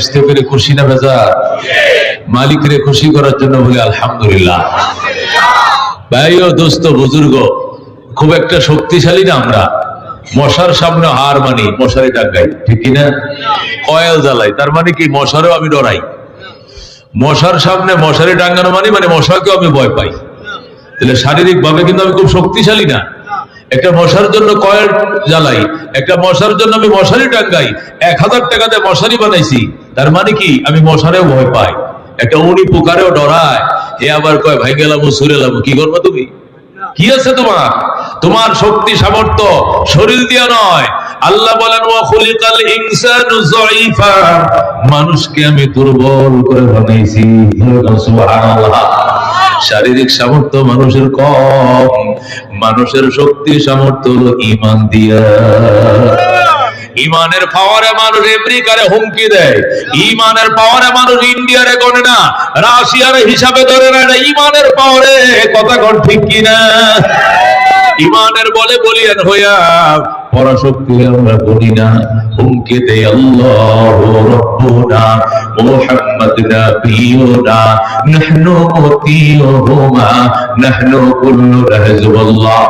আসতে পেরে খুশি না বেজার? মালিকরে খুশি করার জন্য বলি আলহামদুলিল্লাহ। ভাই ও দোস্ত বুজুর্গ, খুব একটা শক্তিশালী না আমরা। মশার সামনে হার মানি, মশারি টাঙ্গাই, ঠিক কিনা? কয়েল জ্বালাই, তার মানে কি মশারেও আমি ডরাই। মশার সামনে মশারি টাঙ্গানো মানে মশাকেও আমি ভয় পাই। তাহলে শারীরিক ভাবে কিন্তু আমি খুব শক্তিশালী না। একটা মশার জন্য কয়েল জ্বালাই, একটা মশার জন্য আমি মশারি টাঙ্গাই, 1000 টাকাতে মশারি বানাইছি, তার মানে কি আমি মশারেও ভয় পাই। একটা উনি পোকারেও ডরায়, এ আবার কয় ভাই গেলাম সুরে এলাম। কি করবো তুমি? কি আছে তোমার? তোমার শক্তি সামর্থ্য শরীর দিয়া নয়। আল্লাহ বলেন ওয়া খুলিকাল ইনসানু যায়ীফা, মানুষকে আমি দুর্বল করে বানাইছি। সুবহানাল্লাহ। শারীরিক সামর্থ্য মানুষের কম, মানুষের শক্তি সামর্থ্য হলো ঈমান দিয়া। ইমানের পাওয়ারে মানুষ আমেরিকারে হুমকি দেয়, ইমানের পাওয়ারে মানুষ ইন্ডিয়ারে গণে না, রাশিয়ার হিসাবে ধরে না। ইমানের পাওয়ারে, কথা কোন ঠিক কিনা? ইমানের বলে বলিয়ান হইয়া পরাশক্তি আমরা বলি না, হুমকি দেয় আল্লাহু রাব্বুনা মুহাম্মদ নাবিয়ুনা নাহনু মুতিয়ুহুমা নাহনু কুল্লু রাহজুল্লাহ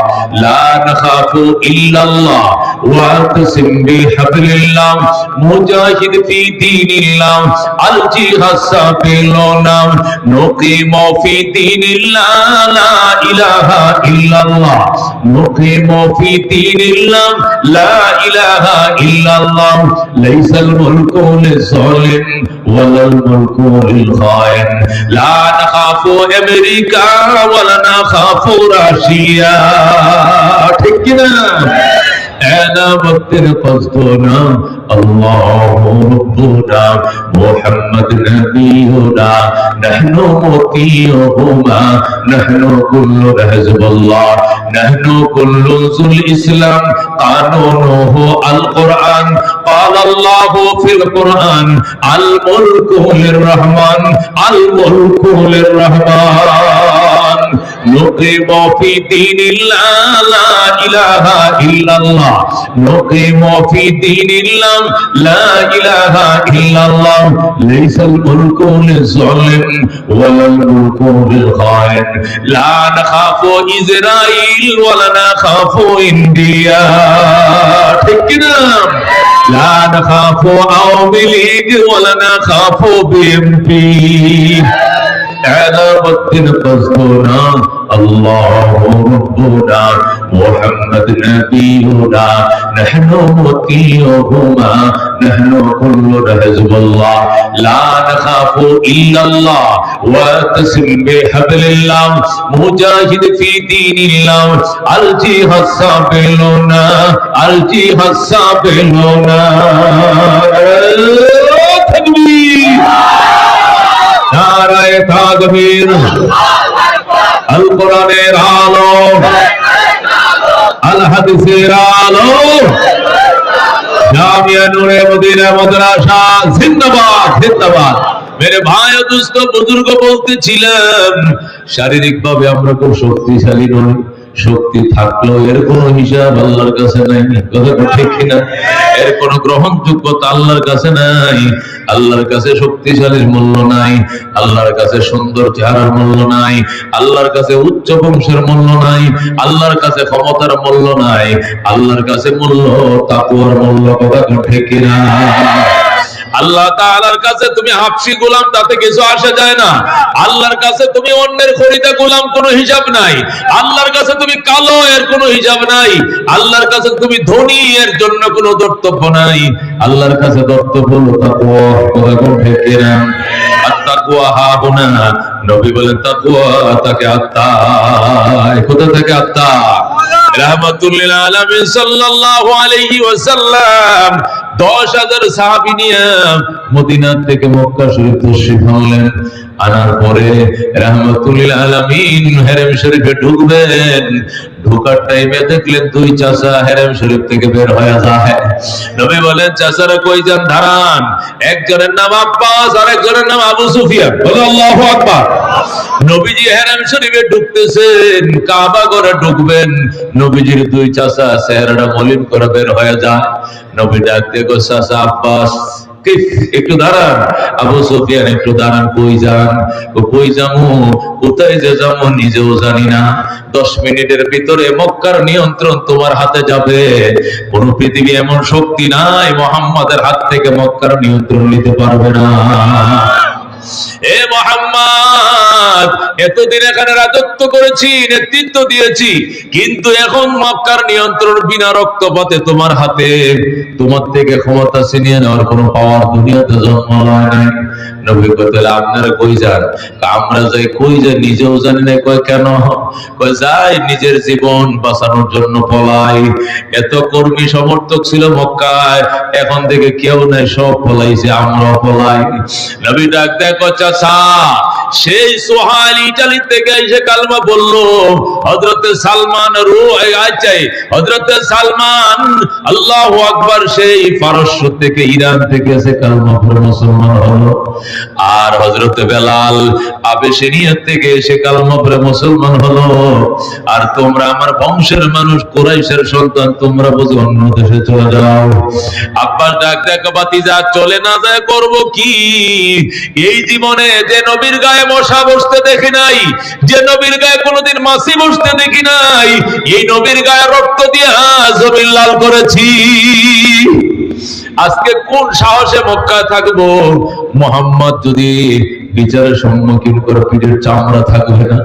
লা নাখাফু ইল্লাল্লাহ ওয়া তাসিম বিহাবলিল্লাহ মুজাহিদ ফি দীনিল্লাহ আল জিহাদ সাবিলুনা নুকিমু ফি দীনিল্লাহ লা ইলাহা ইল্লাল্লাহ নুকিমু ফি দীনিল্লাহ লা ইলাহা ইল্লাল্লাহ লাইসাল মুলকু লিযালিম ওয়ালাল মুলকু লিল খায়িন লা নাখাফু আমেরিকা ওয়ালা নাখাফু রাশিয়া। ঠিক কি না? এনা বক্তের কষ্ট না, আল্লাহু রাব্বুনা মুহাম্মদ নাবিয়ুনা নাহনু মুতিয়ুহুমা নাহনু কুল্লু হিজবুল্লাহ নাহনু কুল্লু যুল ইসলাম কানুনুহু আল কুরআন قال الله في القرآن الملك للرحمن الملك للرحمن نقيم في دين الله لا إله إلا الله نقيم في دين الله لا إله إلا الله ليس الملك للظالم ولا الملك للخائن لا نخاف إسرائيل ولا نخاف إنديا. ঠিক কিনা? لا نخاف عوامي ليج ولا نخاف BNP. عداوة قصدنا الله ربنا محمد نبينا نحن مطيعهما نحن كل حزب الله لا نخاف إلا الله واعتصم بحبل الله مجاهد في دين الله الجهاد السابلون الجهاد السابلون. تكبير নারায়ে তাকবীর। আল কোরআনের আলো, আল হাদিসের আলো, জামিয়া নূরে মদিনা মাদ্রাসা জিন্দাবাদ জিন্দাবাদ। মেরে ভাই ও দোস্ত বুজুর্গ বলতেছিলাম, শারীরিক ভাবে আমরা খুব শক্তিশালী নই, শক্তি থাকলেও এর কোনো হিসাব আল্লাহর কাছে নাই। কথা ঠিক কিনা? এর কোনো গ্রহণযোগ্যতা আল্লাহর কাছে নাই। আল্লাহর কাছে শক্তিশালীর মূল্য নাই, আল্লাহর কাছে সুন্দর চেহারার মূল্য নাই, আল্লাহর কাছে উচ্চ বংশের মূল্য নাই, আল্লাহর কাছে ক্ষমতার মূল্য নাই, আল্লাহর কাছে মূল্য তাকওয়ার মূল্য। কথা ঠিক কিনা? আল্লাহ তাআলার কাছে তুমি হাবশী গোলাম, তাতে কিছু আসে যায় না। আল্লাহর কাছে তুমি অন্যের খরিদা গোলাম, কোনো হিসাব নাই। আল্লাহর কাছে তুমি কালো, এর কোনো হিসাব নাই। আল্লাহর কাছে তুমি ধনী, এর জন্য কোনো কর্তব্য নাই। আল্লাহর কাছে কর্তব্য হলো তাকওয়া। কথা ঠিক কিনা? আত-তাকওয়া হাহুনা, নবী বলেন তাকওয়া তাকে আত্মায়। কোথা থেকে আত্মা? রাহমাতুল লিল আলামিন সাল্লাল্লাহু আলাইহি ওয়াসাল্লাম 10,000 সাহাবী নিয়ে মদিনা থেকে মক্কা শরীফ তশরিফ আনলেন। আনার পরে রাহমাতুল লিল আলামিন হেরেম শরীফে ঢুকবেন। ঢোকার টাইমে দেখলেন দুই চাচা হেরেম শরীফ থেকে বের হয়ে যায়। নবী বলেন, চাচারা কই যান? দাঁড়ান। একজনের নাম আব্বাস, আরেকজনের নাম আবু সুফিয়ান। বলো আল্লাহু আকবার। নবীজি হেরেম শরীফে ঢুকতেছেন, কাবা ঘরে ঢুকবেন। নবীজির দুই চাচা চেহারাটা মলিন করে বের হয়ে যায়। নবী ডাক দিয়ে কই, চাচা আব্বাস একটু দাঁড়ান। আবু সুফিয়ান একটু দাঁড়ান, কই যান? কই যামু, কোথায় যে যাবো নিজেও জানি না। 10 মিনিটের ভিতরে মক্কার নিয়ন্ত্রণ তোমার হাতে যাবে। কোন পৃথিবী এমন শক্তি নাই মুহাম্মাদের হাত থেকে মক্কার নিয়ন্ত্রণ নিতে পারবে না। এ মুহাম্মদ, এতদিন এখানে রাজত্ব করেছি, নেতৃত্ব দিয়েছি, কিন্তু এখন মক্কার নিয়ন্ত্রণ বিনা রক্তপাতে তোমার হাতে। তোমার থেকে ক্ষমতা ছিনিয়ে নেওয়ার কোনো পাওয়ার দুনিয়াতে জন্ম হয় নাই। নবী কইলেন আপনারা কই যান? আমরা যাই, কই যাই নিজেও জানি না। কয় কেন? কয় যাই নিজের জীবন বাঁচানোর জন্য পলাই। এত কর্মী সমর্থক ছিল মক্কায়, এখন থেকে কেউ নাই, সব পলাইছে, আমরাও পলাই। নবী ডাক দেয়, চাচা সেই সোহাইল ইতালি থেকে এসে কালমা বললো, হযরতে সালমান হযরতে সালমান আল্লাহু আকবার সেই পারস্য থেকে, ইরান থেকে এসে কালমা পড়ে মুসলমান হলো। আর হযরতে বেলাল আবেশিনিয়া থেকে এসে কালমা পড়ে মুসলমান হলো। আর তোমরা আমার বংশের মানুষ, কুরাইশের সন্তান, তোমরা বুঝি অন্য দেশে চলে যাও। আব্বাস ডাক দেয়, ভাতিজা চলে না যায় করব কি? এই জীবনে যে নবীর গায়ে মশা বসতে দেখি নাই, যে নবীর গায়ে কোনোদিন মাছি বসতে দেখি নাই, এই নবীর গায়ে রক্ত দিয়ে জমিন লাল করেছি। আজকে কোন সাহসে মক্কায় থাকবো? মুহাম্মদ যদি বিচারের সম্মুখীন করে পিঠের চামড়া থাকবে না।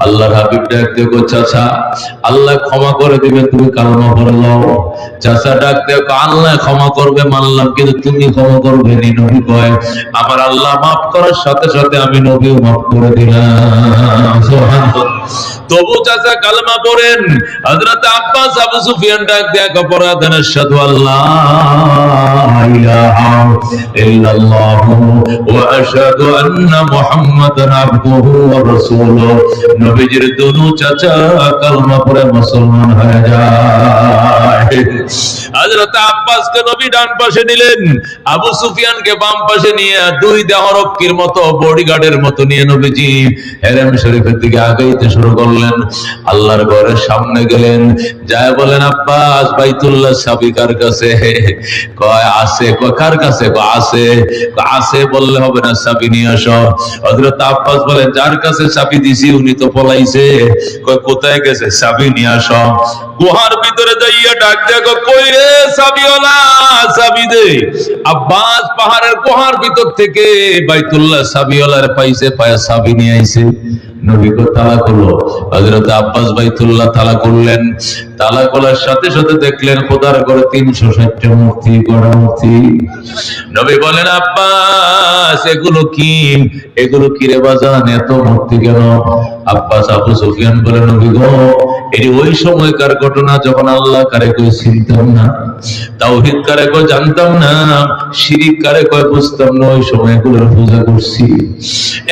আল্লাহর হাবিব ডাক দেখো, চাচা আল্লাহ ক্ষমা করে দিবেন, তুমি কালমা পড়ে নাও। চাচা ডাক দেখো, আল্লাহ ক্ষমা করবে মানলাম, কিন্তু তুমি ক্ষমা করবে নি। নবী কয়, আমার আল্লাহ মাফ করার সাথে সাথে আমি নবীও মাফ করে দিলাম। সুবহানাল্লাহ। তবু চাচা কালমা পড়েন। হযরত আব্বাস আবু সুফিয়ান ডাক দেখো, পড়াতেন আশহাদু আল্লাহ ইলাহা ইল্লাল্লাহ ওয়া আশহাদু আন্না মুহাম্মাদান আবদুহু ওয়া রাসূলুহু। নবীজির দুনু চাচা কালমা পড়ে মুসলমান হয়ে যায়। হযরত আব্বাসকে নবী ডান পাশে নিলেন, আবু সুফিয়ানকে বাম পাশে নিয়ে দুই দেহরক্ষীর মতো, বডিগার্ডের মতো নিয়ে নবীজি হেরেম শরীফের দিকে আগাইতে শুরু করলেন। আল্লাহর ঘরের সামনে গেলেন, যায় বলেন, আব্বাস বাইতুল্লাহ চাবি কার কাছে? কয় আছে। কয় কার কাছে? কয় আছে। আছে বললে হবে না, চাবি নিয়ে আসো। হযরত আব্বাস বলেন, যার কাছে চাবি দিছি উনি তো পলাইছে। কয় কোথায় গেছে? চাবি নিয়ে আসো। গুহার ভিতরে যাইয়া ডাক দেখো, কই রে চাবিওয়ালা, চাবি দে। আব্বাস পাহাড়ের গুহার ভিতর থেকে বাইতুল্লাহ চাবিওয়ালার পাইছে, পায়া চাবি নিয়ে আইছে। নবী কো তালা করলো। হযরত আব্বাস বাইতুল্লাহ তালা করলেন। তালা খোলার সাথে সাথে দেখলেন খোদার ঘরে 360টা মূর্তি, গড়া মূর্তি। নবী বলেন, আব্বাস এগুলো কি? এগুলো কি রে বাজান, এত মূর্তি কেন? আব্বাস আবু সুফিয়ান বলেন, নবী গো, এটি ওই সময়কার ঘটনা যখন আল্লাহ কারে কই চিনতাম না, তাওহীদ কারে কই জানতাম না, শিরিক কারে কই বুঝতাম না, ওই সময় এগুলোর পূজা করছি।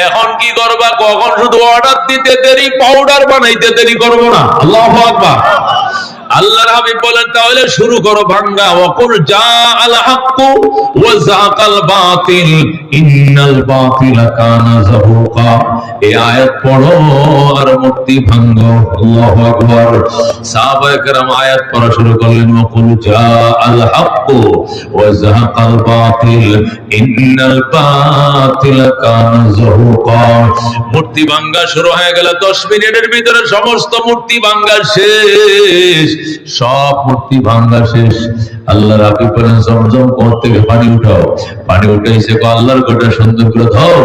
এখন কি করবা? কখন শুধু অর্ডার দিতে দেরি, পাউডার বানাইতে দেরি করবো না। আল্লাহু আকবার। আল্লাহর হাবিব বলেন, তাহলে শুরু করো ভাঙ্গা। ওয়াকুল জাআল হাক্কু ওয়া যাকাল বাতিল ইন্নাল বাতিলা কানা যাহুকা। এই আয়াত পড়ো আর মূর্তি ভাঙ্গো। আল্লাহু আকবার। সাহাবায়ে কেরাম আয়াত পড়া শুরু করলেন, ওয়াকুল জাআল হাক্কু ওয়া যাকাল বাতিল ইন্নাল বাতিলা কানা যাহুকা। মূর্তি ভাঙ্গা শুরু হয়ে গেল। 10 মিনিটের ভিতরে সমস্ত মূর্তি ভাঙ্গা শেষ। সব মূর্তি ভাঙ্গা শেষ। আল্লাহর হাবিব বলেন, জমজম কুয়া থেকে পানি উঠাও। পানি উঠাইছে, আল্লাহর ঘরটা সুন্দর করে দাও।